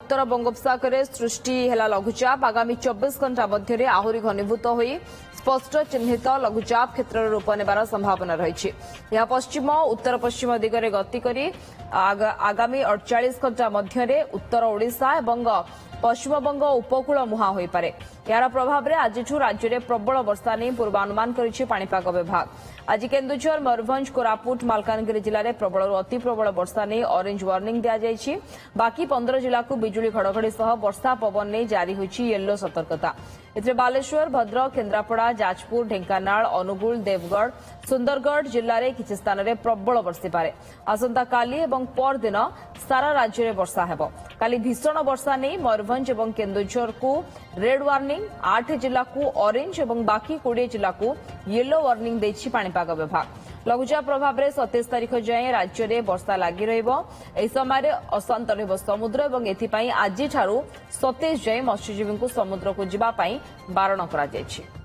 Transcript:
उत्तर बंगोपसागर सृष्टि है लघुचाप आगामी 24 घंटा मध्य आहरी घनीभूत हो स्पष्ट चिन्हित लघुचाप क्षेत्र में रूप नेबार संभावना रही यह पश्चिम उत्तर पश्चिम दिगरे गति करी आगामी 48 घंटा मध्य उत्तर ओडिशा एवं पश्चिमबंग उपकूल मुहां हो पारे यार प्रभाव में आज राज्य में प्रबल वर्षा नहीं पूर्वानुमान करिछि पाणीपाग विभाग। आज केन्दुझर मयूरभंज कोरापुट मालकानगिरी जिले में प्रबल अति प्रबल वर्षा नहीं ऑरेंज वार्निंग दि जाइछि। बाकी 15 जिला को बिजुली घड़घड़ी सह वर्षा पवन नहीं जारी होइछि येलो सतर्कता। एथिरे बालेश्वर भद्रक केन्द्रापड़ा जाजपुर ढेंकानाल अनुगुल देवगढ़ सुंदरगढ़ जिले में किछि स्थान में प्रबल वर्षी पारे। आसंता काली एवं परदिन सारा राज्य में वर्षा हेबो। काली भीषण वर्षा नहीं मयूरभंज एवं केन्दुझर को रेड वार्निंग 8 जिला को ऑरेंज एवं बाकी 20 जिला को येलो वार्निंग देछि पाणीपाग विभाग। लघुचाप प्रभाव में 27 तारीख जाए राज्य में वर्षा लगी रही समय अशांत रह समुद्र और एथपाई आज 27 जाए मत्स्यजीवी को समुद्र को जावाई बारण कर।